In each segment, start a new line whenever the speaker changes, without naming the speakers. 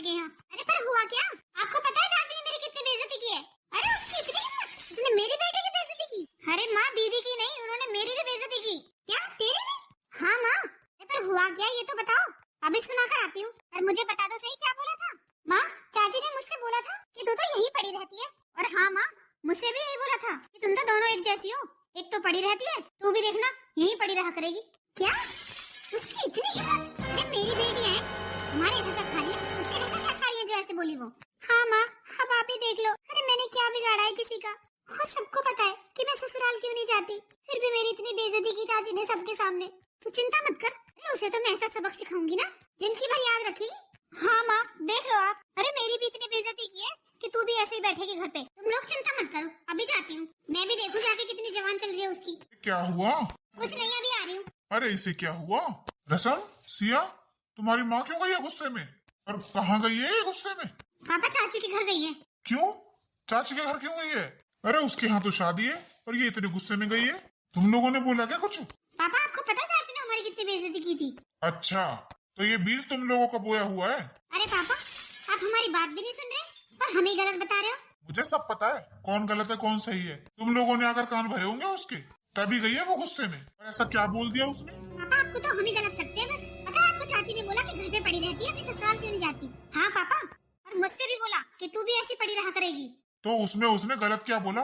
के यहाँ। अरे पर हुआ क्या? आपको पता है चाची ने मेरी कितनी बेइज्जती की है? अरे उसकी इतनी हिम्मत, उसने मेरे बेटे की बेइज्जती की। अरे माँ, दीदी की नहीं, उन्होंने मेरी भी बेइज्जती की। क्या तेरी भी? हाँ माँ। पर हुआ क्या ये तो बताओ। अभी सुना कर आती हूँ, और मुझे बता दो सही क्या बोला था। माँ, चाची ने मुझसे बोला था कि तू तो यही पड़ी रहती है। और हाँ माँ, मुझसे भी यही बोला था कि तुम तो दोनों एक जैसी हो। एक तो पड़ी रहती है, तू भी देखना यही पड़ी रहा करेगी। क्या? उसकी इतनी हिम्मत? अरे मेरी बेटी है, हमारे घर का खा रही है, उसके घर का क्या खा रही है जो ऐसे बोली वो? हाँ माँ, अब आप ही देख लो। अरे मैंने क्या बिगाड़ा है किसी का? और सबको पता है कि मैं ससुराल क्यों नहीं जाती, फिर भी मेरी इतनी बेइज्जती की चाची ने सबके सामने। तू चिंता मत कर, उसे तो मैं ऐसा सबक सिखाऊंगी ना जिंदगी भर याद रखेगी। हाँ माँ, देख लो आप। अरे मेरी भी इतनी बेइज्जती की है कि तू भी ऐसे ही बैठेगी घर पे। तुम लोग चिंता मत करो, अभी जाती हूँ। मैं भी देखूं जाके कितनी जवान चल रही है उसकी।
क्या हुआ?
कुछ नहीं, अभी आ रही हूँ।
अरे इसे क्या हुआ? रसम, सिया, तुम्हारी माँ क्यों गई है गुस्से में? और कहाँ गई है ये गुस्से में?
पापा चाची के घर गई है।
क्यों? चाची के घर क्यों गई है? अरे उसके यहाँ तो शादी है और ये इतने गुस्से में गई है। तुम लोगों ने बोला क्या कुछ?
पापा आपको पता है चाची ने हमारी कितनी बेइज्जती की थी?
अच्छा, तो ये बीज तुम लोगों का बोया हुआ है।
अरे पापा, आप हमारी बात भी नहीं सुन रहे और हमें गलत बता रहे हो।
मुझे सब पता है कौन गलत है कौन सही है। तुम लोगों ने आकर कान भरे होंगे उसके, तभी गई है वो गुस्से में। और ऐसा क्या बोल दिया उसने?
पापा आपको तो हम ही गलत लगते हैं बस। पता है आपको चाची ने बोला कि घर पे पड़ी रहती है, अपने ससुराल क्यों नहीं जाती। हाँ पापा, और मुझसे भी बोला कि तू भी ऐसी पड़ी रहा करेगी।
तो उसमें उसने गलत क्या बोला?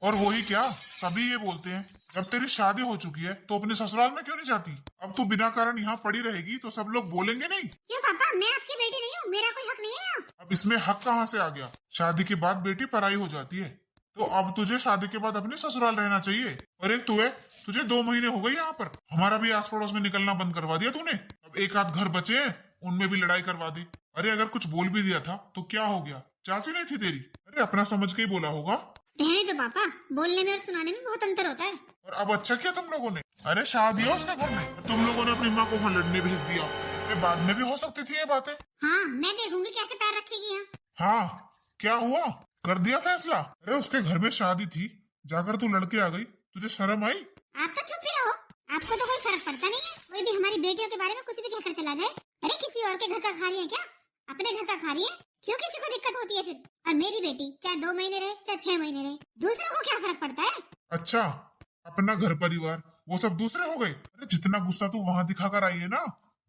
और वही क्या, सभी ये बोलते हैं जब तेरी शादी हो चुकी है तो अपने ससुराल में क्यों नहीं जाती। अब तू बिना कारण यहाँ पड़ी रहेगी तो सब लोग बोलेंगे नहीं?
क्यों पापा, मैं आपकी बेटी नहीं हूँ? मेरा कोई हक नहीं है?
अब इसमें हक कहाँ से आ गया? शादी के बाद बेटी पराई हो जाती है, तो अब तुझे शादी के बाद अपने ससुराल रहना चाहिए। और एक तू है, तुझे 2 महीने हो गए यहाँ पर, हमारा भी आस पड़ोस में निकलना बंद करवा दिया तूने। अब एक आध घर बचे हैं, उनमें भी लड़ाई करवा दी। अरे अगर कुछ बोल भी दिया था तो क्या हो गया, चाची नहीं थी तेरी? अरे अपना समझ के ही बोला होगा।
रहने दो पापा, बोलने में और सुनाने में बहुत अंतर होता है।
और अब अच्छा किया तुम लोगों ने। अरे शादी है उसके घर में, तुम लोगों ने अपनी माँ को वहाँ लड़ने भेज दिया। अरे बाद में भी हो सकती थी ये बातें।
हाँ, मैं देखूंगी कैसे पैर रखेगी यहाँ।
हाँ, क्या हुआ? कर दिया फैसला? अरे उसके घर में शादी थी, जाकर तू लड़के आ गई, तुझे शर्म आई?
आप तो चुप ही रहो, आपको तो कोई फर्क पड़ता नहीं है। कोई भी हमारी बेटियों के बारे में कुछ भी कहकर चला जाए। अरे किसी और के घर का खा रही है क्या? अपने घर का खा रही है, क्यों किसी को दिक्कत होती है फिर? और मेरी बेटी चाहे 2 महीने रहे चाहे 6 महीने रहे, दूसरों को क्या फर्क पड़ता है?
अच्छा, अपना घर परिवार वो सब दूसरे हो गए। अरे जितना गुस्सा तू वहाँ दिखा कर आई है ना,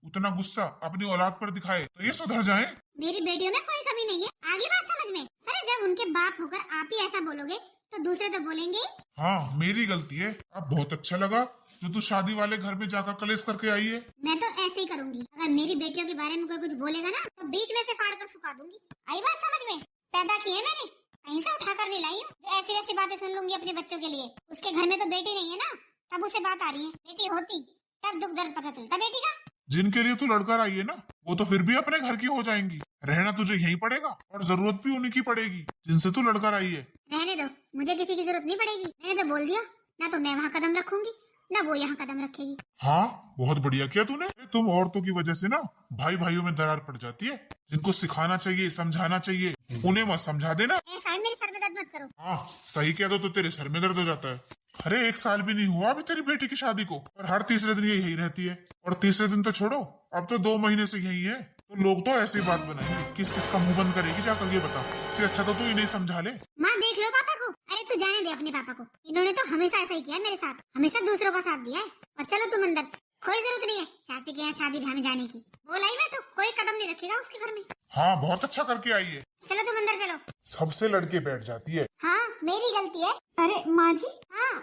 उतना गुस्सा अपनी औलाद पर दिखाए तो ये सुधर जाए।
मेरी बेटियों में कोई कमी नहीं है, आगे बात समझ में। अरे जब उनके बाप होकर आप ही ऐसा बोलोगे तो दूसरे तो बोलेंगे ही।
हाँ, मेरी गलती है। अब बहुत अच्छा लगा जो तू शादी वाले घर में जाकर कलेश करके आई है।
मैं तो ऐसे ही करूंगी, अगर मेरी बेटियों के बारे में कोई कुछ बोलेगा ना तो बीच में से फाड़ कर सुखा दूंगी। आई बात समझ में? पैदा किए मैंने, कहीं से उठाकर नहीं लाई हूँ जो ऐसी ऐसी बातें सुन लूंगी अपने बच्चों के लिए। उसके घर में तो बेटी नहीं है ना, तब उसे बात आ रही है। बेटी होती तब दुख दर्द पता चलता बेटी का।
जिनके लिए तू लड़कर आई है ना, वो तो फिर भी अपने घर की हो जाएंगी। रहना तुझे यहीं पड़ेगा और जरूरत भी उन्हीं की पड़ेगी जिनसे तू लड़कर आई है।
रहने दो, मुझे किसी की जरूरत नहीं पड़ेगी। मैंने तो बोल दिया, ना तो मैं वहाँ कदम रखूंगी ना वो यहाँ कदम रखेगी।
हाँ, बहुत बढ़िया किया तूने। तुम औरतों की वजह से ना भाई भाइयों में दरार पड़ जाती है। जिनको सिखाना चाहिए, समझाना चाहिए, उन्हें मत समझा देना।
ऐसा है, मेरे सर में दर्द मत करो।
हाँ, सही कह दो तो तेरे सर में दर्द हो जाता है। अरे 1 साल भी नहीं हुआ अभी तेरी बेटी की शादी को, और हर तीसरे दिन ये यही रहती है। और तीसरे दिन तो छोड़ो, अब तो 2 महीने से यही है। तो लोग तो ऐसी बात बनाएंगे, किस किस का मुंह बंद करेगी जाकर, ये बता। इससे अच्छा तो तू इन्हें समझा ले।
माँ देख लो पापा को। अरे तू जाने दे अपने पापा को, इन्होंने तो हमेशा ऐसा ही किया मेरे साथ, हमेशा दूसरों का साथ दिया है। और चलो तुम अंदर, कोई जरूरत नहीं है चाची के यहाँ शादी ब्याह में जाने की। बोला ही मैं तो, कोई कदम नहीं रखेगा उसके घर में।
हाँ, बहुत अच्छा करके आई है।
चलो तुम अंदर चलो।
सबसे लड़के बैठ जाती है।
हाँ, मेरी गलती है।
अरे माँ जी,
हाँ,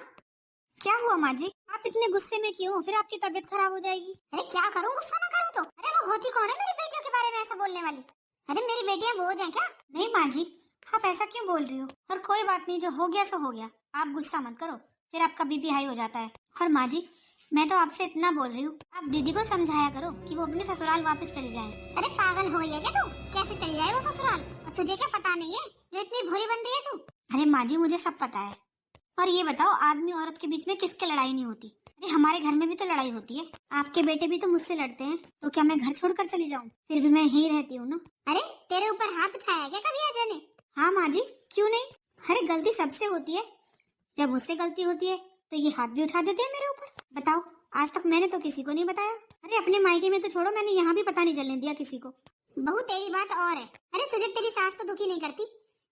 क्या हुआ माँ जी? आप इतने गुस्से में क्यों? फिर आपकी तबीयत खराब हो जाएगी।
अरे क्या करूँ, गुस्सा ना करूँ तो? अरे वो होती कौन है मेरी बेटियों के बारे में ऐसा बोलने वाली? अरे मेरी बेटियां बोझ हैं क्या?
नहीं माँ जी, आप ऐसा क्यों बोल रही हो? और कोई बात नहीं, जो हो गया सो हो गया। आप गुस्सा मत करो, फिर आपका बीपी हाई हो जाता है। और माँ जी, मैं तो आपसे इतना बोल रही हूँ, आप दीदी को समझाया करो कि वो अपने ससुराल वापस चली जाए।
अरे पागल हो गई है क्या तू? कैसे चली जाए वो ससुराल? और तुझे क्या पता नहीं है जो इतनी भोली बन रही है तू?
अरे माँ जी, मुझे सब पता है। और ये बताओ, आदमी औरत के बीच में किसके लड़ाई नहीं होती? अरे हमारे घर में भी तो लड़ाई होती है। आपके बेटे भी तो मुझसे लड़ते हैं, तो क्या मैं घर छोड़कर चली जाऊँ? फिर भी मैं यहीं रहती हूँ ना।
अरे तेरे ऊपर हाथ उठाया क्या कभी अजय ने?
हाँ माँ जी, क्यों नहीं? अरे गलती सबसे होती है, जब मुझसे गलती होती है तो ये हाथ भी उठा देते हैं मेरे ऊपर। बताओ, आज तक मैंने तो किसी को नहीं बताया। अरे अपने मायके में तो छोड़ो, मैंने यहाँ भी पता नहीं चलने दिया किसी को।
बहू तेरी बात और है। अरे तुझे तेरी सास तो दुखी नहीं करती,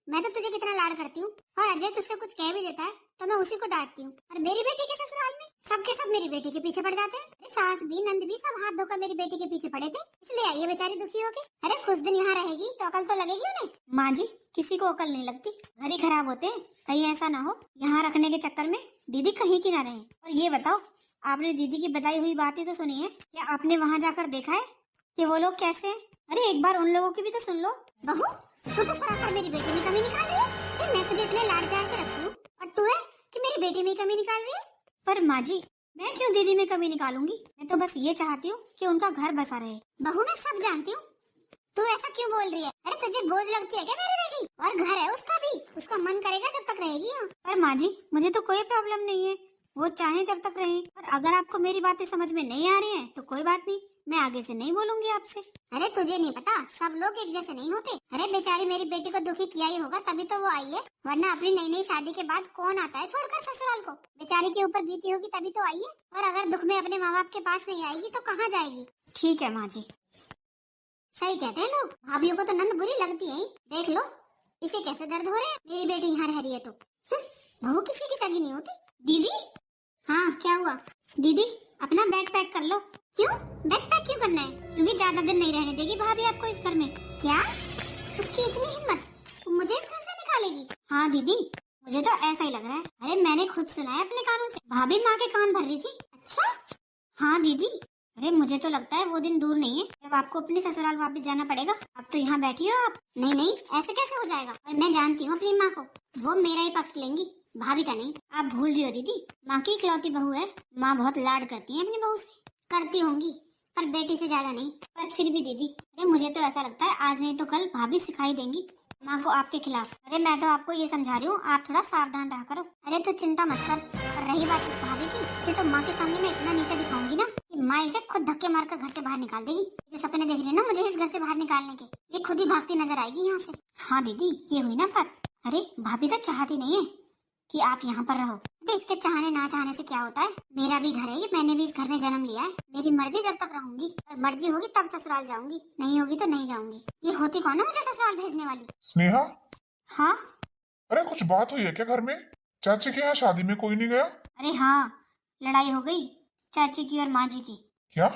मैं तो तुझे कितना लाड करती हूँ। और अजय तुझसे कुछ कह भी देता है तो मैं उसी को डांटती हूँ। और मेरी बेटी के ससुराल में सबके सब मेरी बेटी के पीछे पड़ जाते हैं। अरे सास भी नंद भी सब हाथ धोकर मेरी बेटी के पीछे पड़े थे, इसलिए आई है बेचारी दुखी होके। अरे कुछ दिन यहाँ रहेगी तो अकल तो लगेगी उन्हें।
माँ जी किसी को अकल नहीं लगती, घर ही खराब होते हैं। कहीं ऐसा ना हो यहाँ रखने के चक्कर में दीदी कहीं की ना रहे। और ये बताओ, आपने दीदी की बताई हुई बातें तो सुनी है, क्या आपने वहाँ जाकर देखा है कि वो लोग कैसे हैं? अरे एक बार उन लोगों की भी तो सुन लो।
बहू तू तो सरासर मेरी बेटी में कमी निकाल रही है। अरे मैं तुझे इतने लाड प्यार से रखती हूँ और तू है कि मेरी बेटी में कमी निकाल रही है।
पर माँ जी मैं क्यों दीदी में कमी निकालूंगी? मैं तो बस ये चाहती हूँ कि उनका घर बसा रहे।
बहू मैं सब जानती हूँ, तू ऐसा क्यों बोल रही है? अरे तुझे बोझ लगती है क्या मेरी बेटी? और घर है उसका भी, उसका मन करेगा जब तक रहेगी यहाँ।
पर माँ जी मुझे तो कोई प्रॉब्लम नहीं है, वो चाहे जब तक रहे। और अगर आपको मेरी बातें समझ में नहीं आ रही हैं तो कोई बात नहीं, मैं आगे से नहीं बोलूंगी आपसे।
अरे तुझे नहीं पता, सब लोग एक जैसे नहीं होते। अरे बेचारी मेरी बेटी को दुखी किया ही होगा तभी तो वो आई है, वरना अपनी नई नई शादी के बाद कौन आता है छोड़कर ससुराल को। बेचारी के ऊपर बीती होगी तभी तो आई है, और अगर दुख में अपने माँ बाप के पास नहीं आएगी तो कहाँ जाएगी।
ठीक है माँ जी।
सही कहते हैं लोग, भाभियों को तो नंद बुरी लगती है। देख लो इसे कैसे दर्द हो रहे हैं, मेरी बेटी यहाँ रह रही है तो। बहू किसी की सगी नहीं होती। दीदी हाँ क्या हुआ?
दीदी अपना बैग पैक कर लो।
क्यों बैग पैक क्यों करना है?
क्योंकि ज्यादा दिन नहीं रहने देगी भाभी आपको इस घर में।
क्या उसकी इतनी हिम्मत, वो मुझे इस घर से निकालेगी?
हाँ दीदी मुझे तो ऐसा ही लग रहा है। अरे मैंने खुद सुना है अपने कानों से, भाभी माँ के कान भर रही थी।
अच्छा
हाँ दीदी, अरे मुझे तो लगता है वो दिन दूर नहीं है जब आपको अपने ससुराल वापस जाना पड़ेगा। अब तो यहाँ बैठी हो आप।
नहीं नहीं ऐसे कैसे हो जाएगा, और मैं जानती हूँ अपनी माँ को, वो मेरा ही पक्ष लेंगी, भाभी का नहीं।
आप भूल रही हो दीदी, माँ की इकलौती बहू है, माँ बहुत लाड करती है अपनी बहू से।
करती होंगी पर बेटी से ज्यादा नहीं।
पर फिर भी दीदी, अरे मुझे तो ऐसा लगता है आज नहीं तो कल भाभी सिखाई देंगी माँ को आपके खिलाफ। अरे मैं तो आपको ये समझा रही हूँ, आप थोड़ा सावधान रहा करो।
अरे तू चिंता मत कर। और रही बात इस भाभी की, इसे तो माँ के सामने मैं इतना नीचे दिखाऊंगी ना कि माँ इसे खुद धक्के मारकर घर से बाहर निकाल देगी। जो सपने देख रही है ना मुझे इस घर से बाहर निकालने के, ये खुद ही भागती नजर आएगी यहाँ से।
हाँ दीदी ये हुई ना बात। अरे भाभी तो चाहती नहीं है कि आप यहाँ पर रहो।
अरे इसके चाहने ना चाहने से क्या होता है, मेरा भी घर है ये, मैंने भी इस घर में जन्म लिया है। मेरी मर्जी जब तक रहूंगी, और मर्जी होगी तब ससुराल जाऊंगी, नहीं होगी तो नहीं जाऊंगी। ये होती कौन है मुझे ससुराल भेजने वाली?
स्नेहा
हाँ
अरे कुछ बात हुई है क्या घर में? चाची के यहाँ शादी में कोई नहीं गया?
अरे हाँ लड़ाई हो गई चाची की और माँ जी की।
क्या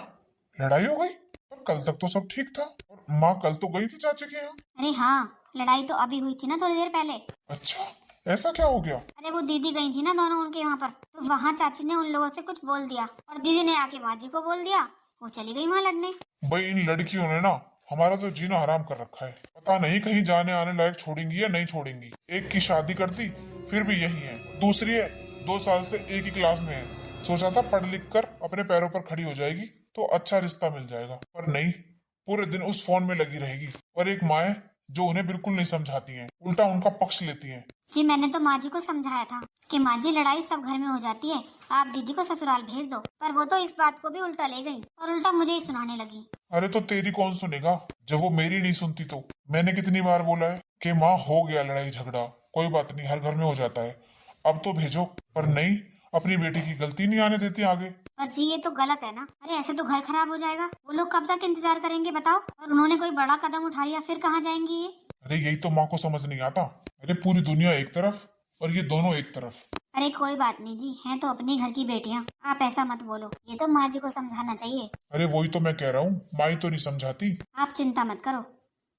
लड़ाई हो गई? पर कल तक तो सब ठीक था, और माँ कल तो गई थी चाची के यहाँ।
अरे हाँ लड़ाई तो अभी हुई थी ना थोड़ी देर पहले।
अच्छा ऐसा क्या हो गया?
अरे वो दीदी गई थी ना दोनों उनके यहाँ पर, तो वहाँ चाची ने उन लोगों से कुछ बोल दिया और दीदी ने आके माँ जी को बोल दिया, वो चली गई वहाँ लड़ने।
भाई इन लड़कियों ने ना हमारा तो जीना हराम कर रखा है। पता नहीं कहीं जाने आने लायक छोड़ेंगी या नहीं छोड़ेंगी। एक की शादी कर दी फिर भी यही है, दूसरी है 2 साल से एक ही क्लास में है। सोचा था पढ़ लिख कर अपने पैरों पर खड़ी हो जाएगी तो अच्छा रिश्ता मिल जाएगा, पर नहीं, पूरे दिन उस फोन में लगी रहेगी। और एक माँ है जो उन्हें बिल्कुल नहीं समझाती हैं, उल्टा उनका पक्ष लेती हैं।
जी मैंने तो माँ जी को समझाया था कि माँ जी लड़ाई सब घर में हो जाती है, आप दीदी को ससुराल भेज दो, पर वो तो इस बात को भी उल्टा ले गई और उल्टा मुझे ही सुनाने लगी।
अरे तो तेरी कौन सुनेगा जब वो मेरी नहीं सुनती तो? मैंने कितनी बार बोला है कि माँ हो गया लड़ाई झगड़ा, कोई बात नहीं, हर घर में हो जाता है, अब तो भेजो। पर नहीं, अपनी बेटी की गलती नहीं आने देती आगे।
पर जी ये तो गलत है ना। अरे ऐसे तो घर खराब हो जाएगा, वो लोग कब तक इंतजार करेंगे बताओ? और उन्होंने कोई बड़ा कदम उठा लिया फिर कहाँ जाएंगी ये?
अरे यही तो माँ को समझ नहीं आता। अरे पूरी दुनिया एक तरफ और ये दोनों एक तरफ।
अरे कोई बात नहीं जी, हैं तो अपने घर की बेटियां, आप ऐसा मत बोलो, ये तो माँ जी को समझाना चाहिए।
अरे वही तो मैं कह रहा हूँ, माँ ही तो नहीं समझाती।
आप चिंता मत करो,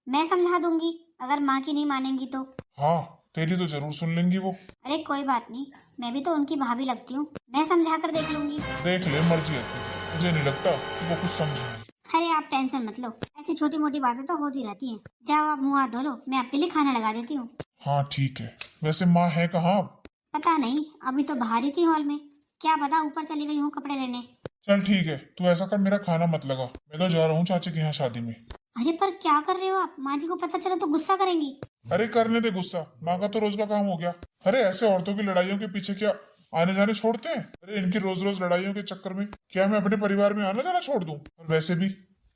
मैं समझा दूंगी, अगर माँ की नहीं मानेंगी तो।
हाँ तेरी तो जरूर सुन लेंगी वो।
अरे कोई बात नहीं, मैं भी तो उनकी भाभी लगती हूँ, मैं समझा कर देख लूंगी।
देख ले, मर्जी है तेरी, मुझे नहीं लगता कि वो कुछ समझेंगी।
अरे आप टेंशन मत लो, ऐसी छोटी मोटी बातें तो होती रहती हैं। जाओ आप मुँह हाथ धो लो, मैं आपके लिए खाना लगा देती हूँ।
हाँ ठीक है, वैसे माँ है कहाँ अब?
पता नहीं, अभी तो बाहर ही थी हॉल में, क्या पता ऊपर चली गई हूँ कपड़े लेने।
चल ठीक है, तू ऐसा कर, मेरा खाना मत लगा, मैं तो जा रहा हूँ चाची के यहाँ शादी में।
अरे पर क्या कर रहे हो आप? माँ जी को पता चला तो गुस्सा करेंगी।
अरे करने दे गुस्सा, माँ का तो रोज का काम हो गया। अरे ऐसे औरतों की लड़ाइयों के पीछे क्या आने जाने छोड़ते हैं? अरे इनकी रोज रोज लड़ाइयों के चक्कर में क्या मैं अपने परिवार में आना जाना छोड़ दूं? और वैसे भी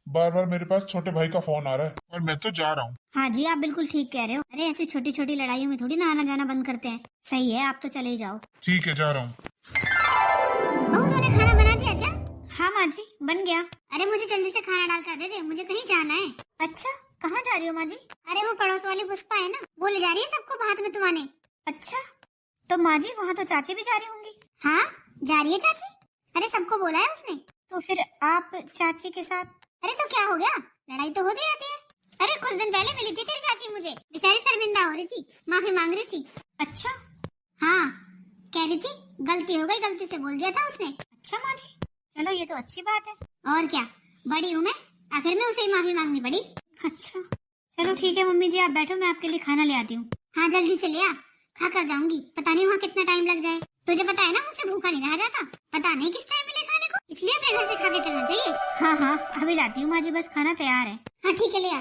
बार बार मेरे पास छोटे भाई का फोन आ रहा है और मैं तो जा रहा हूँ।
हाँ जी आप बिल्कुल ठीक कह रहे हो। अरे ऐसी छोटी छोटी लड़ाइयों में थोड़ी ना आना जाना बंद करते हैं। सही है, आप तो चले ही जाओ।
ठीक है, जा रहा हूँ।
बहू तूने खाना बना दिया क्या?
हाँ माँ जी बन गया।
अरे मुझे जल्दी से खाना डाल कर दे दे, मुझे कहीं जाना है।
अच्छा कहाँ जा रही हो माँ जी?
अरे वो पड़ोस वाली पुष्पा है ना, वो ले जा रही है सबको भात में तुम्हारे।
अच्छा, तो माँ जी वहाँ तो चाची भी जा रही होंगी।
हाँ जा रही है चाची, अरे सबको बोला है उसने।
तो फिर आप चाची के साथ?
अरे तो क्या हो गया, लड़ाई तो होती रहती है। अरे कुछ दिन पहले मिली थी तेरी चाची मुझे, बेचारी शर्मिंदा हो रही थी, माफी मांग रही थी।
अच्छा।
हाँ कह रही थी गलती हो गई, गलती से बोल दिया था उसने।
अच्छा माँ जी, चलो ये तो अच्छी बात है।
और क्या, बड़ी हूँ मैं, आखिर में उसे ही माफी मांगनी पड़ी।
अच्छा चलो ठीक है मम्मी जी, आप बैठो, मैं आपके लिए खाना ले आती हूँ।
हाँ जल्दी से ले आ, खा कर जाऊंगी, पता नहीं वहाँ कितना टाइम लग जाए। तुझे पता है ना मुझसे भूखा नहीं रहा जाता, पता नहीं किस टाइम मिले खाने को, इसलिए अपने घर से खा के चलना चाहिए।
हाँ हाँ अभी लाती हूँ माँ जी, बस खाना तैयार है।
हाँ ठीक है ले आ।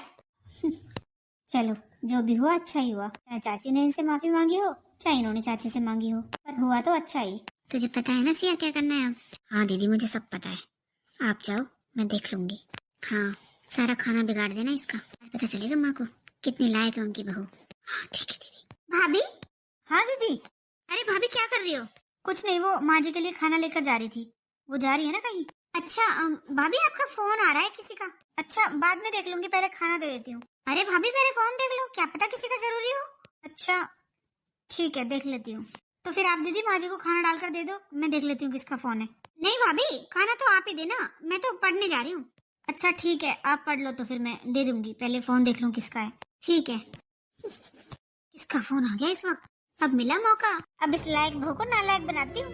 चलो जो भी हुआ अच्छा ही हुआ, चाहे चाची ने इनसे माफी मांगी हो चाहे इन्होंने चाची से मांगी हो, पर हुआ तो अच्छा ही।
तुझे पता है ना सिया क्या करना है अब? हाँ दीदी मुझे सब पता है, आप जाओ मैं देख लूंगी। हाँ सारा खाना बिगाड़ देना इसका, पता चलेगा माँ को कितनी लायक है उनकी बहू। हाँ ठीक है दीदी। भाभी।
हाँ दीदी।
अरे भाभी क्या कर रही हो?
कुछ नहीं, वो माँ जी के लिए खाना लेकर जा रही थी, वो जा रही है ना कहीं।
अच्छा भाभी आपका फोन आ रहा है किसी का।
अच्छा बाद में देख लूंगी, पहले खाना दे देती हूँ।
अरे भाभी मेरे फोन देख लो, क्या पता किसी का जरूरी हो।
अच्छा ठीक है देख लेती हूँ। तो फिर आप दीदी माँ जी को खाना डालकर दे दो, मैं देख लेती हूँ किसका फोन है।
नहीं भाभी खाना तो आप ही देना, मैं तो पढ़ने जा रही हूँ।
अच्छा ठीक है आप पढ़ लो, तो फिर मैं दे दूंगी, पहले फोन देख लूँ किसका है।
ठीक है। किसका फोन आ गया इस वक्त, अब मिला मौका, अब इस लायक बहू को नालायक बनाती हूँ।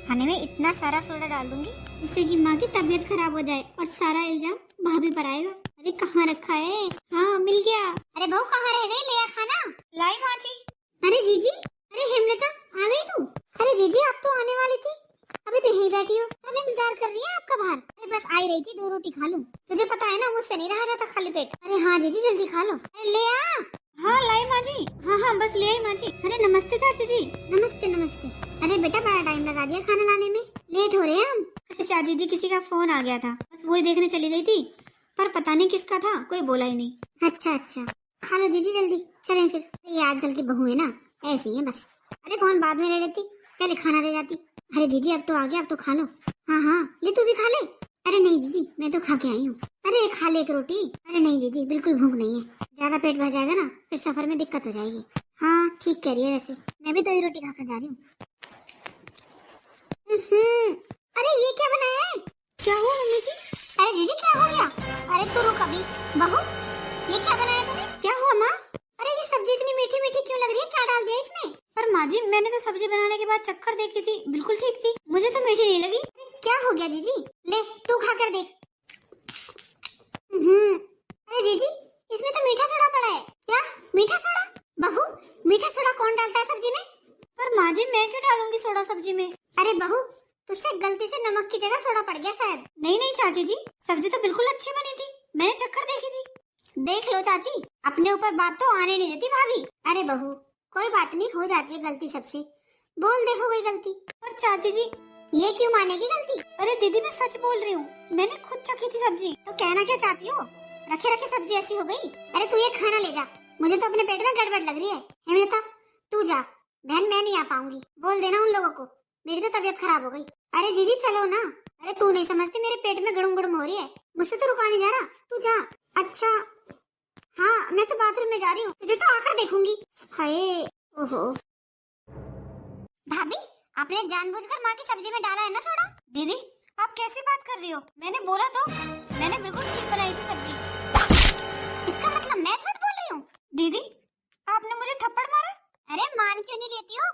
खाने में इतना सारा सोडा डाल दूंगी
जिससे कि माँ की तबीयत खराब हो जाए और सारा इल्जाम भाभी पर आएगा। अरे कहाँ रखा है, हाँ मिल गया। अरे बहू कहाँ रह गई, ले आ खाना।
लाई माँ जी।
अरे जीजी, अरे हेमलता आ गई तू। अरे जीजी आप तो आने वाली थी, अभी तो यहीं बैठी हो, सब इंतजार कर रही है आपका बाहर। अरे बस आई रही थी, 2 रोटी खा लूं, तुझे पता है ना मुझसे नहीं रहा जाता खाली पेट। अरे हाँ जीजी जल्दी खा लो, अरे ले आ।
हाँ लाई माँ जी, हाँ हाँ बस ले आई माँ जी।
अरे नमस्ते चाची जी। नमस्ते नमस्ते। अरे बेटा बड़ा टाइम लगा दिया खाना लाने में, लेट हो रहे हैं हम।
अरे चाची जी किसी का फोन आ गया था, बस वही देखने चली गई थी, पर पता नहीं किसका था, कोई बोला ही नहीं।
अच्छा अच्छा खा लो जीजी जल्दी, चलें फिर। ये आजकल की बहू है ना ऐसी है बस, अरे फोन बाद में ले लेती, पहले खाना दे जाती। अरे जीजी अब तो आ गया, अब तो खा लो। हाँ हाँ ले तू भी खा ले। अरे नहीं जीजी मैं तो खा के आई हूँ। अरे खा ले एक रोटी। अरे नहीं जीजी बिल्कुल भूख नहीं है, ज्यादा पेट भर जाएगा ना फिर सफर में दिक्कत हो जाएगी। हाँ ठीक कह रही है, वैसे मैं भी 2 ही रोटी खाकर जा रही हूँ। अरे ये क्या बनाया है?
क्या हुआ मम्मी जी?
अरे जीजी क्या हो गया? अरे तू रुक अभी, बहू ये क्या बनाया तूने?
क्या हुआ माँ?
अरे ये सब्जी इतनी मीठी मीठी क्यों लग रही है, क्या डाल दिया इसमें?
पर माँ जी मैंने तो सब्जी बनाने के बाद चक्कर देखी थी, बिल्कुल ठीक थी, मुझे तो मीठी नहीं लगी।
क्या हो गया जीजी, ले तू खा कर देख। अरे जीजी इसमें तो मीठा सोडा पड़ा है। क्या मीठा सोडा? बहू मीठा सोडा कौन डालता है सब्जी में?
पर माँ जी मैं क्यों डालूंगी सोडा सब्जी में?
अरे बहू तुझसे गलती से नमक की जगह सोडा पड़ गया शायद।
नहीं नहीं चाची जी, सब्जी तो बिल्कुल अच्छी बनी थी, मैंने चक्कर देखी थी।
देख लो चाची, अपने ऊपर बात तो आने नहीं देती भाभी। अरे बहू कोई बात नहीं, हो जाती है गलती सबसे, बोल दे हो गई गलती।
पर चाची जी
ये क्यों मानेगी गलती?
अरे दीदी मैं सच बोल रही हूँ, मैंने खुद चखी थी सब्जी।
तो कहना क्या चाहती हो, रखे रखे सब्जी ऐसी हो गई। अरे तू ये खाना ले जा, मुझे तो अपने पेट में गड़बड़ लग रही है। हेमलता तू जा, बहन मैं नहीं आ पाऊंगी, बोल देना उन लोगों को, मेरी तो तबीयत खराब हो गई। अरे जीजी चलो ना। अरे तू नहीं समझती मेरे पेट में गड़ुम गड़ुम हो रही है, मुझसे तो रुका नहीं जा रहा, तू जा। अच्छा हाँ मैं तो बाथरूम में जा रही हूँ, तुझे तो आकर देखूंगी। हाय ओहो भाभी आपने जानबूझकर माँ की सब्जी में डाला है ना सोडा?
दीदी आप कैसी बात कर रही हो, मैंने बोला तो, मैंने बिल्कुल ठीक बनाई थी सब्जी।
इसका मतलब मैं झूठ बोल रही हूँ?
दीदी आपने मुझे थप्पड़ मारा।
अरे मान क्यों नहीं रहती हो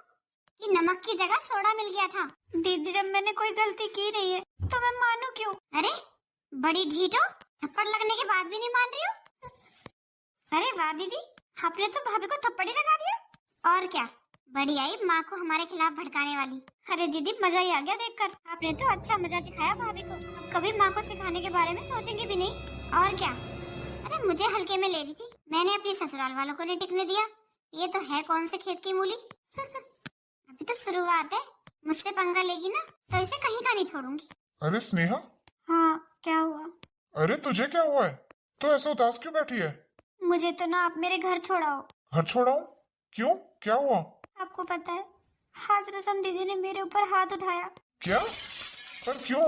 कि नमक की जगह सोडा मिल गया था?
दीदी जब मैंने कोई गलती की नहीं है तो मैं मानू क्यों?
अरे बड़ी ढीठ हो, थप्पड़ लगने के बाद भी नहीं मान रही हो।
अरे वाह दीदी, आपने तो भाभी को थप्पड़ ही लगा दिया।
और क्या, बड़ी आई माँ को हमारे खिलाफ भड़काने वाली।
अरे दीदी मजा ही आ गया देखकर, आपने तो अच्छा मजा सिखाया भाभी को, अब कभी माँ को सिखाने के बारे में सोचेंगे भी नहीं।
और क्या, अरे मुझे हल्के में ले रही थी, मैंने अपने ससुराल वालों को नहीं टिकने दिया। ये तो है कौन से खेत की मूली। अभी तो शुरुआत है, मुझसे पंगा लेगी ना तो इसे कहीं का नहीं छोड़ूंगी।
अरे स्नेहा।
हाँ क्या हुआ?
अरे तुझे क्या हुआ है, तो ऐसे उदास क्यों बैठी है?
मुझे तो ना आप मेरे घर छोड़ाओ।
घर छोड़ाऊं? क्यों, क्या हुआ?
आपको पता है हाज रसम दीदी ने मेरे ऊपर हाथ उठाया।
क्या, पर क्यों?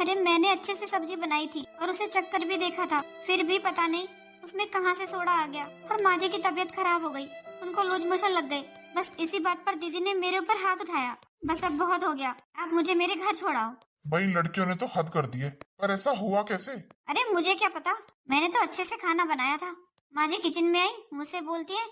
अरे मैंने अच्छे से सब्जी बनाई थी और उसे चक्कर भी देखा था, फिर भी पता नहीं उसमें कहाँ से सोडा आ गया और माँ जी की तबीयत खराब हो गई, उनको लूज मोशन लग गए। बस इसी बात पर दीदी ने मेरे ऊपर हाथ उठाया। बस अब बहुत हो गया, आप मुझे मेरे घर छोड़ाओ।
भाई लड़कियों ने तो हद कर दी है, पर ऐसा हुआ कैसे?
अरे मुझे क्या पता, मैंने तो अच्छे से खाना बनाया था। माँ जी किचन में आई, मुझसे बोलती है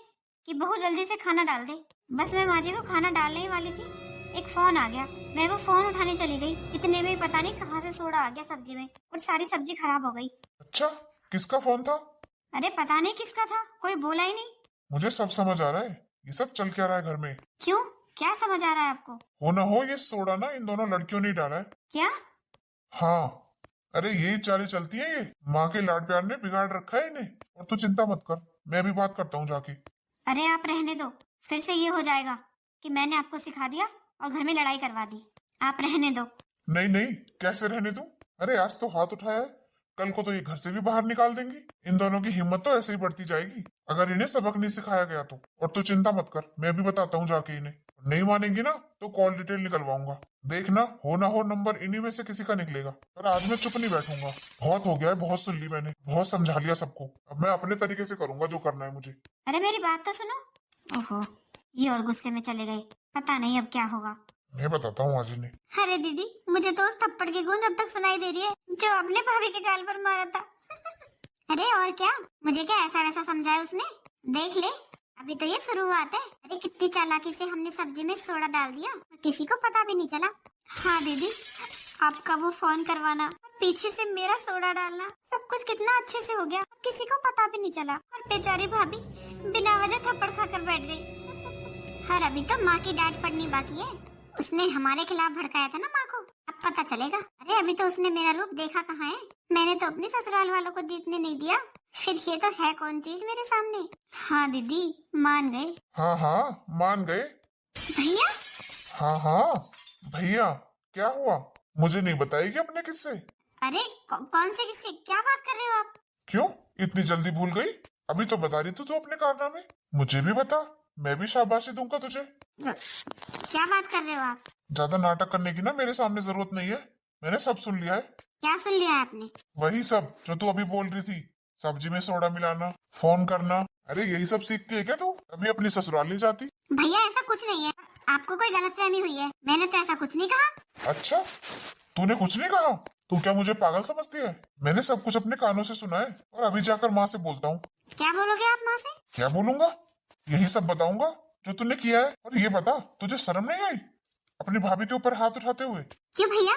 कि बहू जल्दी से खाना डाल दे। बस मैं माँ जी को खाना डालने ही वाली थी, एक फोन आ गया। मैं वो फोन उठाने चली गई, इतने में ही पता नहीं कहाँ से सोडा आ गया सब्जी में और सारी सब्जी खराब हो गई।
अच्छा, किसका फोन था?
अरे पता नहीं किसका था, कोई बोला ही नहीं।
मुझे सब समझ आ रहा है, ये सब चल क्या रहा है घर में।
क्यों, क्या समझ आ रहा है आपको?
हो ना हो ये सोडा ना इन दोनों लड़कियों ने ही डाला है।
क्या?
हाँ, अरे यही चालें चलती है, ये माँ के लाड प्यार ने बिगाड़ रखा है इन्हें। और तू चिंता मत कर, मैं अभी बात करता हूँ जाके।
अरे आप रहने दो, फिर से ये हो जाएगा कि मैंने आपको सिखा दिया और घर में लड़ाई करवा दी। आप रहने दो।
नहीं नहीं, कैसे रहने दूं? अरे आज तो हाथ उठाया है, कल को तो ये घर से भी बाहर निकाल देंगी। इन दोनों की हिम्मत तो ऐसे ही बढ़ती जाएगी अगर इन्हें सबक नहीं सिखाया गया तो। और तू चिंता मत कर, मैं अभी बताता हूँ जाके इन्हें। नहीं मानेंगी ना तो कॉल डिटेल निकलवाऊंगा, देखना हो ना हो नंबर इन्हीं में से किसी का निकलेगा। पर आज मैं चुप नहीं बैठूंगा, बहुत हो गया है, बहुत सुन ली मैंने, बहुत समझा लिया सबको। अब मैं अपने तरीके से करूंगा जो करना है मुझे।
अरे मेरी बात तो सुनो। ओहो, ये और गुस्से में चले गए, पता नहीं अब क्या होगा।
मैं बताता हूँ आज इन्हें।
अरे दीदी, मुझे तो उस थप्पड़ की गूंज अब तक सुनाई दे रही है जो अपने भाभी के गाल पर मारा था। अरे और क्या, मुझे क्या ऐसा वैसा समझाया उसने? देख ले, अभी तो ये शुरुआत है। अरे कितनी चालाकी से हमने सब्जी में सोडा डाल दिया, किसी को पता भी नहीं चला। हाँ दीदी, आपका वो फोन करवाना, पीछे से मेरा सोडा डालना, सब कुछ कितना अच्छे से हो गया, किसी को पता भी नहीं चला। और बेचारी भाभी बिना वजह थप्पड़ खाकर बैठ गई। और अभी तो माँ की डांट पड़नी बाकी है। उसने हमारे खिलाफ भड़काया था ना माँ को, अब पता चलेगा। अरे अभी तो उसने मेरा रूप देखा कहाँ है, मैंने तो अपने ससुराल वालों को जीतने नहीं दिया, फिर ये तो है कौन चीज मेरे सामने। हाँ दीदी, मान गए।
हाँ हाँ, मान गए।
भैया?
हाँ हाँ भैया, क्या हुआ? मुझे नहीं बताएगी अपने किस्से?
अरे कौन से किससे, क्या बात कर रहे हो आप?
क्यों इतनी जल्दी भूल गई? अभी तो बता रही तू तो अपने कारनामे, मुझे भी बता, मैं भी शाबाशी दूंगा तुझे।
क्या बात कर रहे हो आप?
ज्यादा नाटक करने की ना मेरे सामने जरूरत नहीं है, मैंने सब सुन लिया है।
क्या सुन लिया आपने?
वही सब जो तू अभी बोल रही थी, सब्जी में सोडा मिलाना, फोन करना। अरे यही सब सीखती है क्या तू? अभी अपनी ससुराल नहीं जाती?
भैया ऐसा कुछ नहीं है, आपको कोई गलतफहमी हुई है, मैंने तो ऐसा कुछ नहीं कहा।
अच्छा, तूने कुछ नहीं कहा? तू क्या मुझे पागल समझती है? मैंने सब कुछ अपने कानों से सुना है और अभी जाकर माँ से बोलता हूँ।
क्या बोलोगे आप माँ से?
क्या बोलूंगा, यही सब बताऊंगा जो तूने किया है। और ये बता, तुझे शर्म नहीं आई अपनी भाभी के ऊपर हाथ उठाते हुए?
क्यों भैया,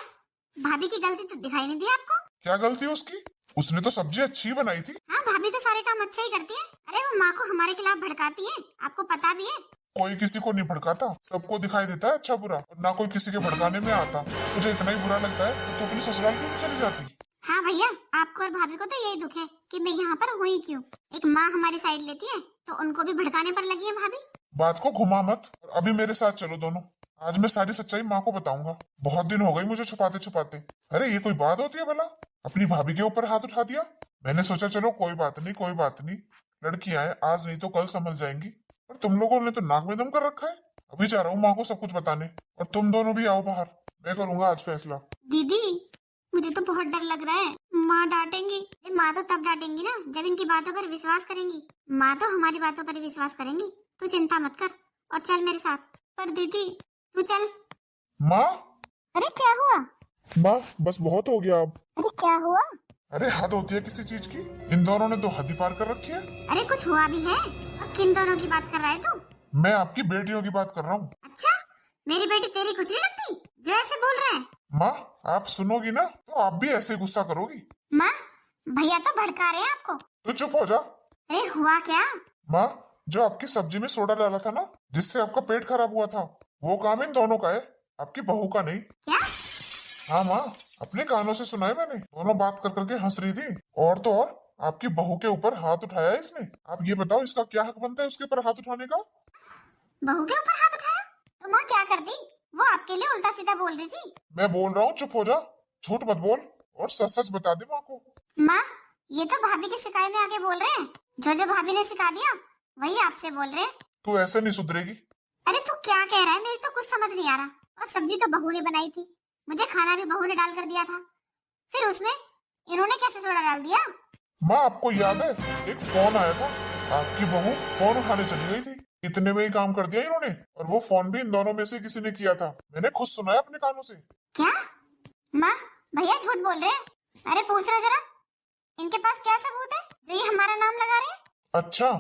भाभी की गलती तो दिखाई नहीं दी आपको?
क्या गलती है उसकी? उसने तो सब्जी अच्छी बनाई थी।
हाँ, भाभी तो सारे काम अच्छा ही करती है। अरे वो माँ को हमारे खिलाफ भड़काती है, आपको पता भी है।
कोई किसी को नहीं भड़काता, सबको दिखाई देता है अच्छा बुरा, और ना कोई किसी के भड़काने में आता। तुझे इतना ही बुरा लगता है तो तू अपनी ससुराल क्यों नहीं चली जाती?
हाँ भैया, आपको और भाभी को तो यही दुख है कि मैं यहाँ पर हुई क्यों। एक माँ हमारी साइड लेती है तो उनको भी भड़काने पर लगी है भाभी।
बात को घुमा मत, और अभी मेरे साथ चलो दोनों। आज मैं सारी सच्चाई माँ को बताऊंगा। बहुत दिन हो गई मुझे छुपाते छुपाते। अरे ये कोई बात होती है भला? अपनी भाभी के ऊपर हाथ उठा दिया। मैंने सोचा चलो कोई बात नहीं, कोई बात नहीं, लड़कियां हैं, आज नहीं तो कल समझ जाएंगी। पर तुम लोगों ने तो नाक में दम कर रखा है। अभी जा रहा हूँ माँ को सब कुछ बताने, और तुम दोनों भी आओ बाहर, मैं करूंगा आज फैसला।
दीदी, मुझे तो बहुत डर लग रहा है, माँ डांटेंगी। माँ तो तब डांटेंगी ना जब इनकी बातों पर विश्वास करेंगी। माँ तो हमारी बातों पर विश्वास करेंगी। तू चिंता मत कर और चल मेरे साथ। पर दीदी तू चल।
माँ!
अरे क्या हुआ?
माँ बस बहुत हो गया अब।
अरे क्या हुआ?
अरे हद होती है किसी चीज की, इन दोनों ने तो हद ही पार कर रखी है।
अरे कुछ हुआ भी है? और किन दोनों की बात कर रहा है तू?
मैं आपकी बेटियों की बात कर रहा हूँ।
अच्छा, मेरी बेटी तेरी कुछ नहीं लगती जो ऐसे बोल रहा है?
माँ आप सुनोगी ना तो आप भी ऐसे गुस्सा करोगी।
माँ, भैया तो भड़का रहे हैं आपको।
तो चुप हो जा।
अरे हुआ क्या?
माँ, जो आपकी सब्जी में सोडा डाला था ना, जिससे आपका पेट खराब हुआ था, वो काम इन दोनों का है, आपकी बहू का नहीं।
क्या?
हाँ माँ, अपने कानों से सुना है मैंने। दोनों बात कर करके हंस रही थी, और तो और आपकी बहू के ऊपर हाथ उठाया है इसने। आप ये बताओ इसका क्या हक बनता है उसके ऊपर हाथ उठाने का?
बहू के ऊपर हाथ उठाया? तो माँ क्या करती? वो आपके लिए उल्टा सीधा बोल रही थी।
मैं बोल रहा हूँ चुप हो जा, झूठ मत बोल, और सच सच बता दे माँ को।
माँ, ये तो भाभी की शिकायत में आगे बोल रहे हैं। जो भाभी ने सिखा दिया वही आपसे बोल रहे हैं।
तू ऐसे नहीं सुधरेगी।
अरे तू क्या कह रहा है, मेरी तो कुछ समझ नहीं आ रहा। और सब्जी तो बहू ने बनाई थी, मुझे खाना भी बहू ने डाल कर दिया था, फिर उसमें इन्होंने कैसे सोडा डाल दिया?
माँ आपको याद है एक फोन आया था, आपकी बहू फोन उठाने चली गई थी, इतने में ही काम कर दिया इन्होंने। और वो फोन भी इन दोनों में से किसी ने किया था, मैंने खुद सुना है अपने कानों से।
क्या? माँ भैया झूठ बोल रहे हैं। अरे पूछ रहे जरा, इनके पास क्या सबूत है जो ये हमारा नाम लगा रहे हैं?
अच्छा,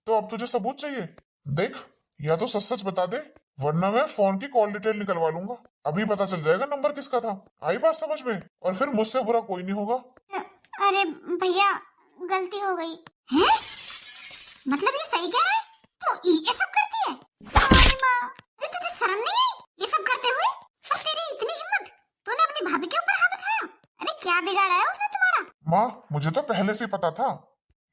तो अब तुझे सबूत चाहिए? देख, या तो सच सच बता दे, वरना मैं फोन की कॉल डिटेल निकलवा लूंगा। अभी पता चल जाएगा नंबर किसका था। आई बात समझ में? और फिर मुझसे बुरा कोई नहीं होगा।
अरे भैया गलती हो गई है। मतलब ये सही कह रहा है? तो ये सब करती है? सॉरी माँ। अरे तुझे शर्म नहीं आई ये सब करते हुए? और तेरी इतनी हिम्मत, तूने अपनी भाभी के ऊपर हाथ उठाया? अरे क्या बिगाड़ा है उसने तुम्हारा?
माँ मुझे तो पहले से पता था,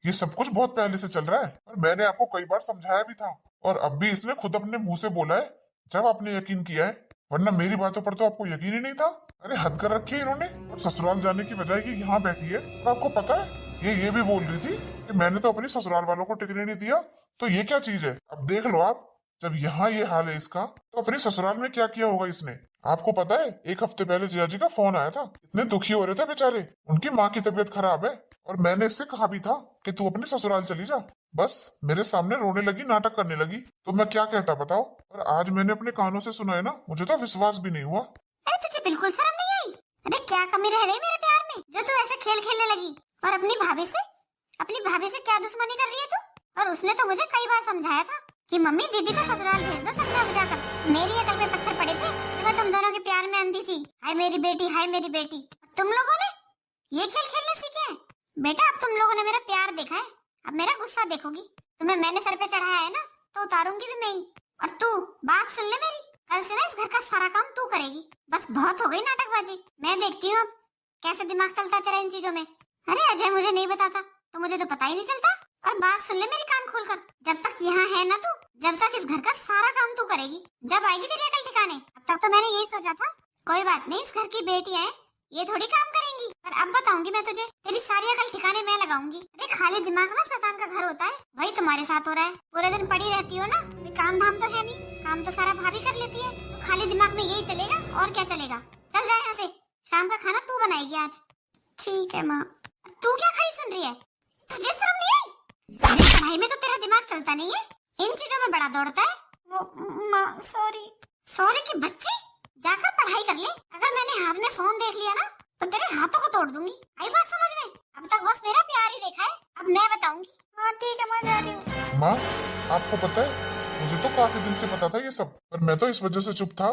ये सब कुछ बहुत पहले से चल रहा है, और मैंने आपको कई बार समझाया भी था। और अब भी इसने खुद अपने मुंह से बोला है जब आपने यकीन किया है, वरना मेरी बातों पर तो आपको यकीन ही नहीं था। अरे हद कर रखी है इन्होंने। और ससुराल जाने की बजाय कि यहाँ बैठी है, और आपको पता है ये भी बोल रही थी कि मैंने तो अपनी ससुराल वालों को टिकने नहीं दिया। तो ये क्या चीज है? अब देख लो आप, जब यहाँ ये हाल है इसका, तो अपने ससुराल में क्या किया होगा इसने। आपको पता है एक हफ्ते पहले जिया जी का फोन आया था, इतने दुखी हो रहे थे बेचारे, उनकी माँ की तबीयत खराब है। और मैंने इससे कहा भी था कि तू अपने ससुराल चली जा, बस मेरे सामने रोने लगी, नाटक करने लगी, तो मैं क्या कहता बताओ। और आज मैंने अपने कानों से सुना है ना, मुझे तो विश्वास भी नहीं हुआ।
अरे तुझे बिल्कुल शर्म नहीं आई? अरे क्या कमी रह गई मेरे प्यार में जो तू ऐसे खेल खेलने लगी? और अपनी भाभी से क्या दुश्मनी कर रही है तू? और उसने तो मुझे कई बार समझाया था कि मम्मी दीदी को ससुराल भेज दो, समझा बुझा कर। मेरी अकल पे पत्थर पड़े थे कि मैं तुम दोनों के प्यार में अंधी थी। हाय मेरी बेटी, हाय मेरी बेटी। तुम लोगों ने ये खेल खेलने सीखे हैं? बेटा अब तुम लोगों ने मेरा प्यार देखा है, अब मेरा गुस्सा देखोगी। तुम्हें मैंने सर पे चढ़ाया है ना, तो उतारूंगी भी मैं ही। और तू बात सुन ले मेरी, कल से ना इस घर का सारा काम तू करेगी। बस बहुत हो गई नाटकबाजी, मैं देखती हूँ अब कैसे दिमाग चलता है तेरा इन चीजों में। अरे अजय मुझे नहीं बताता तो मुझे तो पता ही नहीं चलता। और बात सुन ले मेरी कान खोलकर, जब तक यहाँ है ना तू, जब तक इस घर का सारा काम तू करेगी। जब आएगी तेरी अकल ठिकाने, अब तक तो मैंने यही सोचा था कोई बात नहीं, इस घर की बेटियां हैं, ये थोड़ी काम करेंगी। और अब बताऊंगी मैं तुझे, तेरी सारी अकल ठिकाने मैं लगाऊंगी। अरे खाली दिमाग ना शैतान का घर होता है, वही तुम्हारे साथ हो रहा है। पूरे दिन पड़ी रहती हो ना, काम धाम तो है नहीं, काम तो सारा भाभी कर लेती है, तो खाली दिमाग में यही चलेगा और क्या चलेगा। चल जाए यहाँ से, शाम का खाना तू बनाएगी आज। ठीक है माँ। तू क्या खड़ी सुन रही है? तुझे शर्म नहीं आई? अरे पढ़ाई में तो तेरा दिमाग चलता नहीं है, इन चीजों में बड़ा दौड़ता है। वो माँ सॉरी। सॉरी की बच्ची, जाकर पढ़ाई कर ले। अगर मैंने हाथ में फोन देख लिया ना तो तेरे हाथों को तोड़ दूंगी। आई बात समझ में? अब तक बस मेरा प्यार ही देखा है, अब मैं बताऊंगी। हाँ ठीक है, मैं जा रही हूँ।
माँ आपको पता है, मुझे तो काफी दिन से पता था ये सब, पर मैं तो इस वजह से चुप था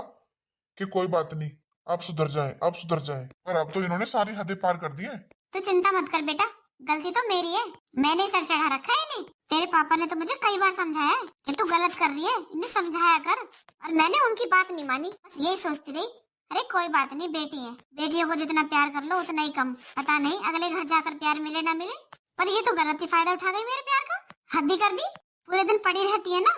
कि कोई बात नहीं, आप सुधर जाएं, आप सुधर जाएं। पर अब तो इन्होंने सारी हदें पार कर दी हैं।
तू चिंता मत कर बेटा, गलती तो मेरी है, मैंने सर चढ़ा रखा है इन्हें। तेरे पापा ने तो मुझे कई बार समझाया है कि तू गलत कर रही है, इन्हें समझाया कर। और मैंने उनकी बात नहीं मानी, बस यही सोचती रही अरे कोई बात नहीं, बेटी है, बेटियों को जितना प्यार कर लो उतना ही कम। पता नहीं अगले घर जाकर प्यार मिले ना मिले, पर ये तो गलत ही फायदा उठा गई मेरे प्यार का। हद ही कर दी, पूरे दिन पड़ी रहती है ना,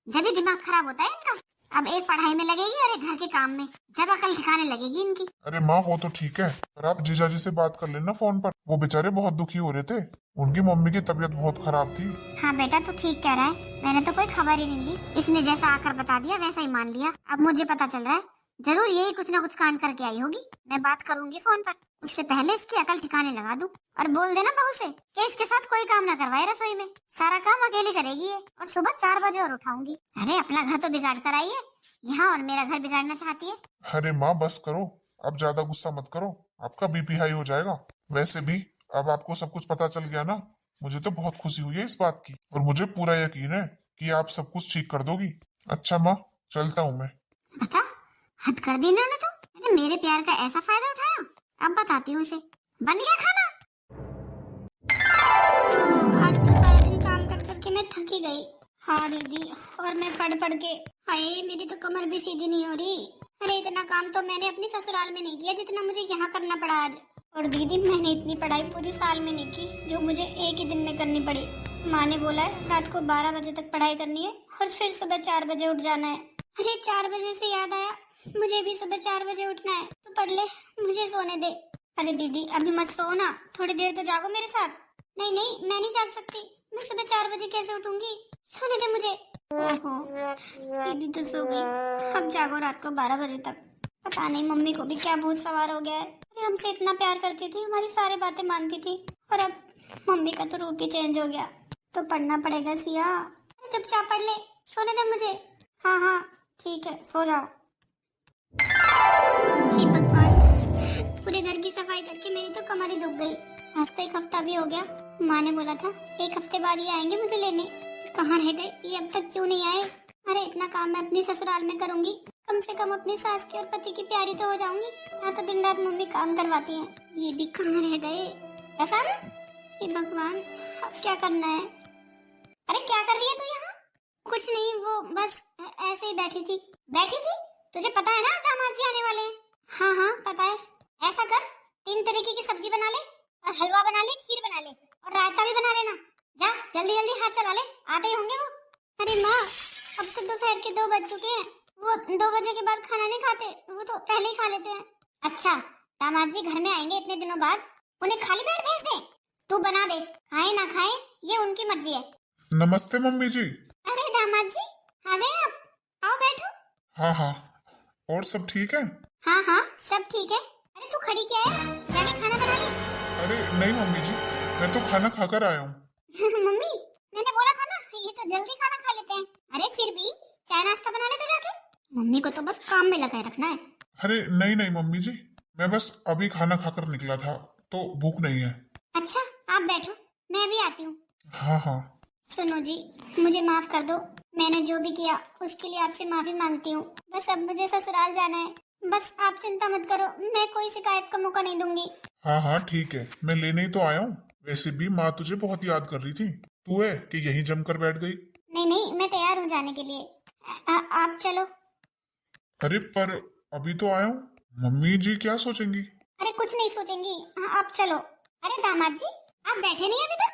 जब भी दिमाग खराब होता है इनका। अब एक पढ़ाई में लगेगी और एक घर के काम में, जब अकल ठिकाने लगेगी इनकी।
अरे माँ वो तो ठीक है, पर आप जीजा जी से बात कर लेना फोन पर, वो बेचारे बहुत दुखी हो रहे थे, उनकी मम्मी की तबीयत बहुत खराब थी।
हाँ बेटा तू ठीक कह रहा है, मैंने तो कोई खबर ही नहीं दी, इसने जैसा आकर बता दिया वैसा ही मान लिया। अब मुझे पता चल रहा है जरूर यही कुछ ना कुछ कांड करके आई होगी। मैं बात करूंगी फोन पर, उससे पहले इसकी अकल ठिकाने लगा दूं। और बोल देना बहू से कि इसके साथ कोई काम ना करवाए रसोई में, सारा काम अकेली करेगी ये। और सुबह 4 बजे और उठाऊंगी। अरे अपना घर तो बिगाड़ कर आई है यहाँ, और मेरा घर बिगाड़ना चाहती है।
अरे माँ बस करो, अब ज्यादा गुस्सा मत करो, आपका बीपी हाई हो जाएगा। वैसे भी अब आपको सब कुछ पता चल गया ना, मुझे तो बहुत खुशी हुई है इस बात की, और मुझे पूरा यकीन है कि आप सब कुछ ठीक कर दोगी। अच्छा माँ चलता हूँ मैं।
बता, हद कर दी ना तो। अरे मेरे प्यार का ऐसा फायदा उठाया, अब बताती हूँ उसे। बन गया खाना? आज तो सारा दिन काम कर करके मैं थकी गई। हाँ दीदी, और मैं पढ़ के, हाय मेरी तो कमर भी सीधी नहीं हो रही। अरे इतना काम तो मैंने अपनी ससुराल में नहीं किया जितना मुझे यहाँ करना पड़ा आज। और दीदी मैंने इतनी पढ़ाई पूरी साल में नहीं की जो मुझे एक ही दिन में करनी पड़ी। माँ ने बोला है रात को 12 बजे तक पढ़ाई करनी है और फिर सुबह 4 बजे उठ जाना है। अरे 4 बजे से याद आया, मुझे भी सुबह 4 बजे उठना है, तो पढ़ ले, मुझे सोने दे। अरे दीदी अभी मत सो ना, थोड़ी देर तो जागो मेरे साथ। नहीं नहीं मैं नहीं जाग सकती, मैं सुबह 4 बजे कैसे उठूंगी, सोने दे मुझे। ओहो दीदी तो सो गई, अब जागो रात को 12 बजे तक। पता नहीं मम्मी को भी क्या भूत सवार हो गया है। अरे हमसे इतना प्यार करती थी, हमारी सारी बातें मानती थी, और अब
मम्मी का तो रूप ही चेंज हो गया, तो पढ़ना पड़ेगा सिया। चुपचाप पढ़ ले, सोने दे मुझे। हाँ हाँ ठीक है, सो जाओ। हे भगवान, पूरे घर की सफाई करके मेरी तो कमर ही दुख गई। आज तो 1 हफ्ता भी हो गया। माँ ने बोला था 1 हफ्ते बाद ये आएंगे मुझे लेने, कहाँ रह गए ये, अब तक क्यों नहीं आए। अरे इतना काम मैं अपनी ससुराल में करूंगी, कम से कम अपनी सास की और पति की प्यारी तो हो जाऊंगी। यहाँ तो दिन रात मम्मी काम करवाती है, ये भी कहाँ रह गए। रसम, हे भगवान अब क्या करना है। अरे क्या कर रही है तू यहाँ? कुछ नहीं, वो बस ऐसे ही बैठी थी। बैठी थी? तुझे पता है ना दामाद जी आने वाले हैं? हाँ हाँ पता है। ऐसा कर, 3 तरीके की सब्जी बना ले, और हलवा बना ले, खीर बना ले, और रायता भी बना लेना। जा जल्दी जल्दी हाथ चला ले, आते ही होंगे वो। अरे माँ, अब तो दोपहर के 2 बज चुके हैं, वो 2 बजे के बाद खाना नहीं खाते, वो तो पहले ही खा लेते हैं। अच्छा, दामाद जी घर में आएंगे इतने दिनों बाद, उन्हें खाली पेट भेज दे? तू बना दे, खाए ना खाए ये उनकी मर्जी है।
नमस्ते मम्मी जी।
अरे दामाद जी आ गए आप, आओ बैठो।
हाँ हाँ, और सब ठीक है?
हाँ हाँ सब ठीक है। अरे तू खड़ी क्या है, जाके खाना बना ले।
अरे नहीं मम्मी जी, मैं तो खाना खाकर आया हूँ।
मम्मी मैंने बोला था ना, ये तो जल्दी खाना खा लेते हैं। अरे फिर भी चाय नाश्ता बना लेते जाके, मम्मी को तो बस काम में लगाए रखना है।
अरे नहीं नहीं मम्मी जी, मैं बस अभी खाना खाकर निकला था, तो भूख नहीं है।
अच्छा आप बैठो, मैं अभी आती हूँ।
हाँ हाँ।
सुनो जी, मुझे माफ कर दो, मैंने जो भी किया उसके लिए आपसे माफी मांगती हूँ। बस अब मुझे ससुराल जाना है, बस आप चिंता मत करो, मैं कोई शिकायत का मौका नहीं दूंगी।
हाँ हाँ ठीक है, मैं लेने ही तो आया हूँ। वैसे भी माँ तुझे बहुत याद कर रही थी, तू है कि यहीं जमकर बैठ गई?
नहीं नहीं, मैं तैयार हूँ जाने के लिए। आप चलो।
अरे पर अभी तो आया हूँ, मम्मी जी क्या सोचेंगी?
अरे कुछ नहीं सोचेंगी, आप चलो। अरे दामाद जी आप बैठे नहीं अभी तक?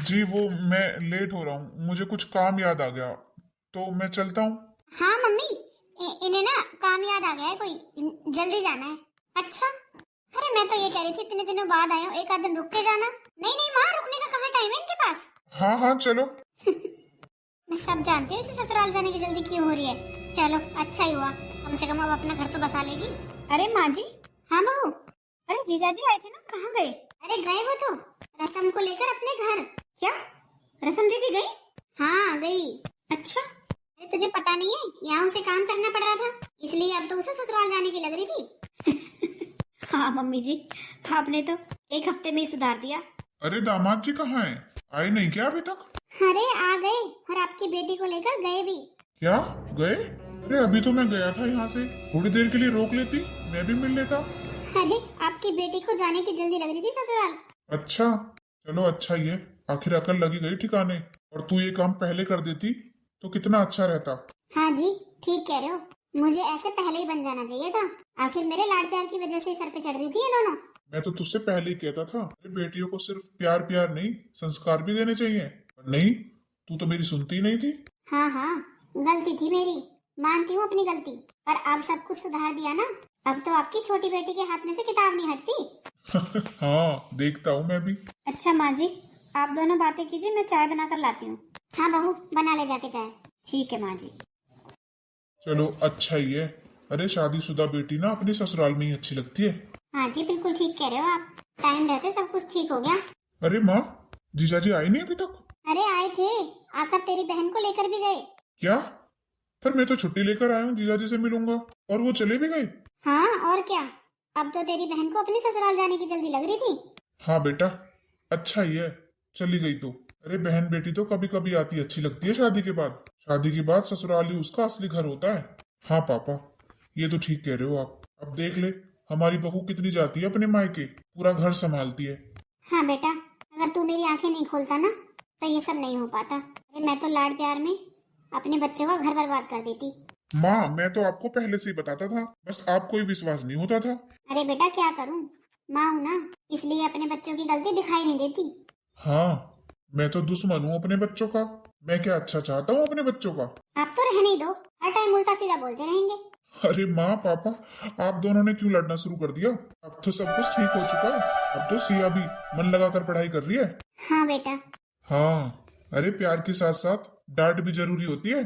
जी वो मैं लेट हो रहा हूँ, मुझे कुछ काम याद आ गया, तो मैं चलता हूँ।
हाँ मम्मी, इन्हें ना काम याद आ गया है कोई, जल्दी जाना है। अच्छा, अरे मैं तो ये कह रही थी इतने दिनों बाद आए हो, 1 आध दिन रुक के जाना। नहीं नहीं माँ, रुकने का कहाँ टाइम है इनके पास।
हाँ हाँ चलो।
मैं सब जानती हूँ इसे ससुराल जाने की जल्दी क्यों हो रही है। चलो अच्छा ही हुआ, कम से कम अब अपना घर तो बसा लेगी। अरे माँ जी। हाँ बहू। अरे जीजा जी आए थे ना, कहाँ गए? अरे गए वो तो रसम को लेकर अपने घर। क्या रसम दीदी गई? हाँ गई। अच्छा, अरे तुझे पता नहीं है, यहाँ उसे काम करना पड़ रहा था, इसलिए अब तो उसे ससुराल जाने की लग रही थी। हाँ मम्मी जी, आपने तो 1 हफ्ते में ही सुधार दिया।
अरे दामाद जी कहाँ हैं? आए नहीं क्या अभी तक?
अरे आ गए, और आपकी बेटी को लेकर गए भी।
क्या गए? अरे अभी तो मैं गया था यहाँ से, थोड़ी देर के लिए रोक लेती, मैं भी मिल लेता।
अरे आपकी बेटी को जाने की जल्दी लग रही थी ससुराल।
अच्छा चलो, अच्छा ही है, आखिर अकल लगी गई ठिकाने। और तू ये काम पहले कर देती तो कितना अच्छा रहता।
हाँ जी ठीक कह रहे हो, मुझे ऐसे पहले ही बन जाना चाहिए था, आखिर मेरे लाड प्यार की वजह से सर पे चढ़ रही थी ये दोनों।
मैं तो तुझसे पहले ही कहता था, अरे बेटियों को सिर्फ प्यार प्यार नहीं, संस्कार भी देने चाहिए। पर नहीं, तू तो मेरी सुनती नहीं थी।
हाँ हाँ गलती थी मेरी, मानती हूँ अपनी गलती, पर अब सब कुछ सुधार दिया ना, अब तो आपकी छोटी बेटी के हाथ में से किताब नहीं हटती।
हाँ देखता हूँ मैं भी।
अच्छा माँ जी, आप दोनों बातें कीजिए, मैं चाय बना कर लाती हूँ। हाँ बहू बना ले जाके चाय। ठीक है माँ जी।
चलो अच्छा ही है, अरे शादीशुदा बेटी ना अपने ससुराल में ही अच्छी लगती है।
हाँ जी बिल्कुल ठीक कह रहे हो आप, टाइम रहते सब कुछ ठीक हो गया।
अरे माँ, जीजाजी आए नहीं अभी तक?
अरे आए थे, आकर तेरी बहन को लेकर भी गए।
क्या? पर मैं तो छुट्टी लेकर आया हूँ, जीजाजी से मिलूंगा, और वो चले भी गए।
हाँ और क्या, अब तो तेरी बहन को अपनी ससुराल जाने की जल्दी लग रही थी।
हाँ बेटा, अच्छा ही है, चली गई तो। अरे बहन बेटी तो कभी कभी आती अच्छी लगती है शादी के बाद, शादी के बाद ससुराल ही उसका असली घर होता है। हाँ पापा, ये तो ठीक कह रहे हो आप। अब देख ले, हमारी बहू कितनी जाती है अपने मायके, पूरा घर संभालती है।
हाँ बेटा, अगर तू मेरी आंखें नहीं खोलता ना तो ये सब नहीं हो पाता। अरे मैं तो लाड प्यार में अपने बच्चों का घर बर्बाद कर देती।
माँ मैं तो आपको पहले से ही बताता था, बस आपको ही विश्वास नहीं होता था।
अरे बेटा क्या करूं, माँ हूं ना, इसलिए अपने बच्चों की गलती दिखाई नहीं देती।
हाँ, मैं तो दुश्मन हूँ अपने बच्चों का, मैं क्या अच्छा चाहता हूँ अपने बच्चों का?
आप तो रहने ही दो, हर टाइम उल्टा सीधा बोलते रहेंगे।
अरे माँ पापा, आप दोनों ने क्यों लड़ना शुरू कर दिया? अब तो सब कुछ ठीक हो चुका है, अब तो सिया भी मन लगाकर पढ़ाई कर रही है।
हाँ बेटा।
हाँ, अरे प्यार के साथ साथ डांट भी जरूरी होती है।